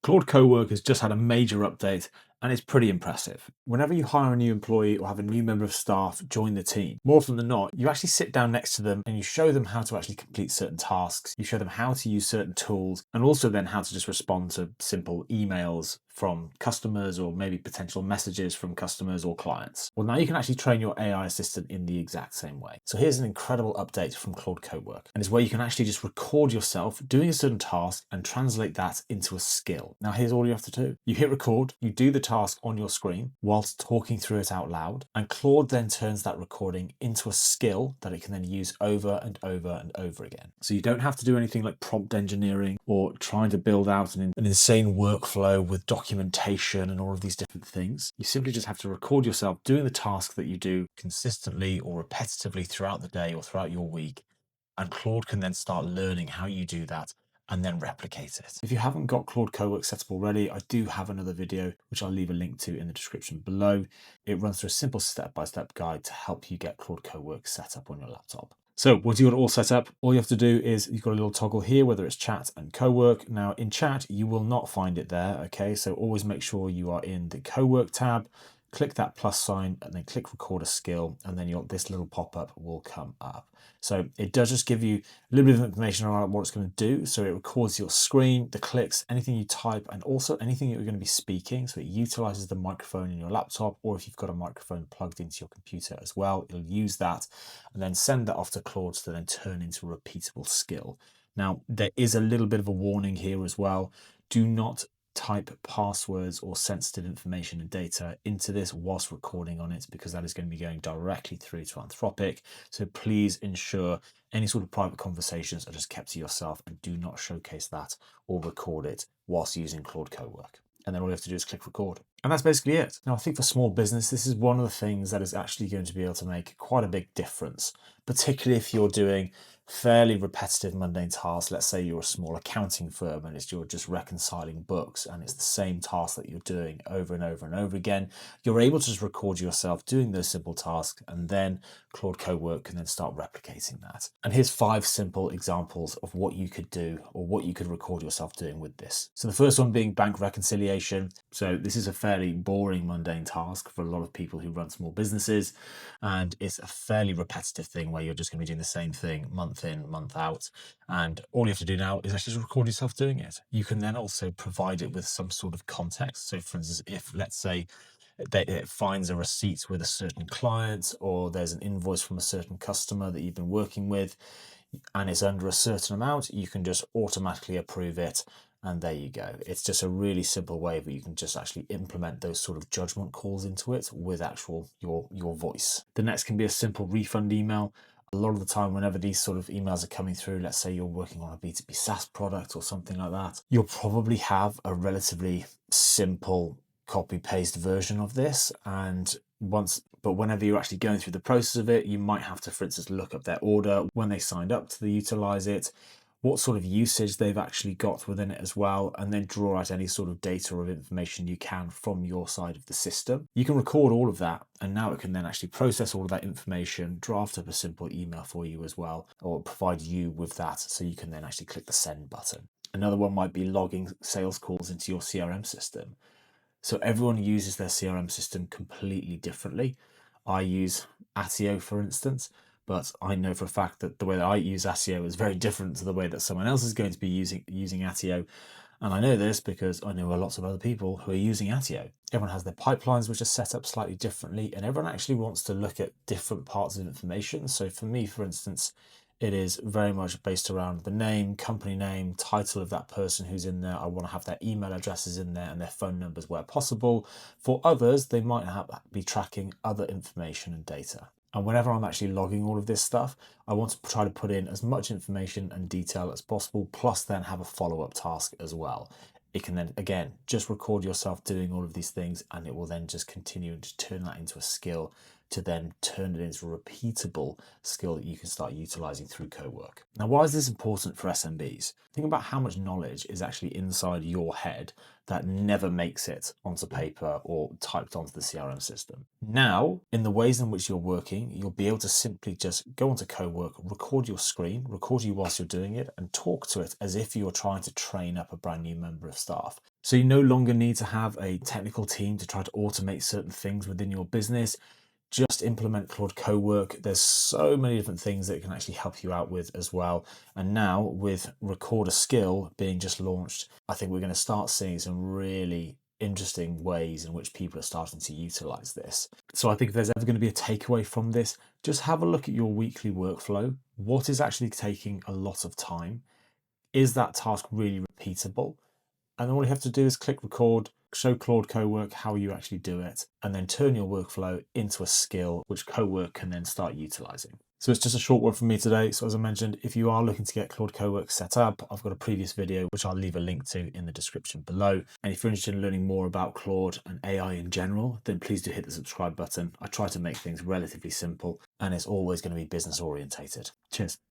Claude Cowork has just had a major update and it's pretty impressive. Whenever you hire a new employee or have a new member of staff join the team, more often than not, you actually sit down next to them and you show them how to actually complete certain tasks. You show them how to use certain tools and also then how to just respond to simple emails from customers or maybe potential messages from customers or clients. Well, now you can actually train your AI assistant in the exact same way. So here's an incredible update from Claude Cowork, and it's where you can actually just record yourself doing a certain task and translate that into a skill. Now here's all you have to do. You hit record, you do the task on your screen whilst talking through it out loud, and Claude then turns that recording into a skill that it can then use over and over and over again. So you don't have to do anything like prompt engineering or trying to build out an insane workflow with documentation and all of these different things. You simply just have to record yourself doing the task that you do consistently or repetitively throughout the day or throughout your week, and Claude can then start learning how you do that and then replicate it. If you haven't got Claude Cowork set up already, I do have another video which I'll leave a link to in the description below. It runs through a simple step-by-step guide to help you get Claude Cowork set up on your laptop. So once you've got it all set up, all you have to do is you've got a little toggle here, whether it's chat and Cowork. Now in chat, you will not find it there, okay? So always make sure you are in the Cowork tab, click that plus sign and then click record a skill, and then this little pop-up will come up. So it does just give you a little bit of information around what it's going to do. So it records your screen, the clicks, anything you type, and also anything that you're going to be speaking. So it utilizes the microphone in your laptop, or if you've got a microphone plugged into your computer as well, it'll use that and then send that off to Claude to then turn into a repeatable skill. Now, there is a little bit of a warning here as well. Do not type passwords or sensitive information and data into this whilst recording on it, because that is going to be going directly through to Anthropic. So please ensure any sort of private conversations are just kept to yourself and do not showcase that or record it whilst using Claude Cowork. And then all you have to do is click record. And that's basically it. Now, I think for small business, this is one of the things that is actually going to be able to make quite a big difference, particularly if you're doing fairly repetitive, mundane tasks. Let's say you're a small accounting firm and you're just reconciling books and it's the same task that you're doing over and over and over again. You're able to just record yourself doing those simple tasks, and then Claude Cowork can then start replicating that. And here's 5 simple examples of what you could do or what you could record yourself doing with this. So the first one being bank reconciliation. So this is a fairly boring, mundane task for a lot of people who run small businesses, and it's a fairly repetitive thing where you're just going to be doing the same thing month in, month out, and all you have to do now is actually just record yourself doing it. You can then also provide it with some sort of context. So for instance, if let's say it finds a receipt with a certain client, or there's an invoice from a certain customer that you've been working with and it's under a certain amount, you can just automatically approve it. And there you go. It's just a really simple way that you can just actually implement those sort of judgment calls into it with actual your voice. The next can be a simple refund email. A lot of the time, whenever these sort of emails are coming through, let's say you're working on a B2B SaaS product or something like that, you'll probably have a relatively simple copy paste version of this. But whenever you're actually going through the process of it, you might have to, for instance, look up their order, when they signed up to utilize it, what sort of usage they've actually got within it as well, and then draw out any sort of data or information you can from your side of the system. You can record all of that, and now it can then actually process all of that information, draft up a simple email for you as well, or provide you with that so you can then actually click the send button. Another one might be logging sales calls into your CRM system. So everyone uses their CRM system completely differently. I use Attio, for instance, but I know for a fact that the way that I use Attio is very different to the way that someone else is going to be using Attio. And I know this because I know lots of other people who are using Attio. Everyone has their pipelines which are set up slightly differently, and everyone actually wants to look at different parts of information. So for me, for instance, it is very much based around the name, company name, title of that person who's in there. I want to have their email addresses in there and their phone numbers where possible. For others, they might be tracking other information and data. And whenever I'm actually logging all of this stuff, I want to try to put in as much information and detail as possible, plus then have a follow-up task as well. It can then, again, just record yourself doing all of these things, and it will then just continue to turn that into a skill, to then turn it into a repeatable skill that you can start utilizing through Cowork. Now, why is this important for SMBs? Think about how much knowledge is actually inside your head that never makes it onto paper or typed onto the CRM system. Now, in the ways in which you're working, you'll be able to simply just go onto Cowork, record your screen, record you whilst you're doing it, and talk to it as if you're trying to train up a brand new member of staff. So you no longer need to have a technical team to try to automate certain things within your business. Just implement Claude Cowork. There's so many different things that it can actually help you out with as well. And now with Record a Skill being just launched, I think we're going to start seeing some really interesting ways in which people are starting to utilize this. So I think if there's ever going to be a takeaway from this, just have a look at your weekly workflow. What is actually taking a lot of time? Is that task really repeatable? And all you have to do is click record, show Claude Cowork how you actually do it, and then turn your workflow into a skill which Cowork can then start utilizing. So it's just a short one from me today. So as I mentioned, if you are looking to get Claude Cowork set up, I've got a previous video which I'll leave a link to in the description below. And if you're interested in learning more about Claude and AI in general, then please do hit the subscribe button. I try to make things relatively simple, and it's always going to be business orientated. Cheers.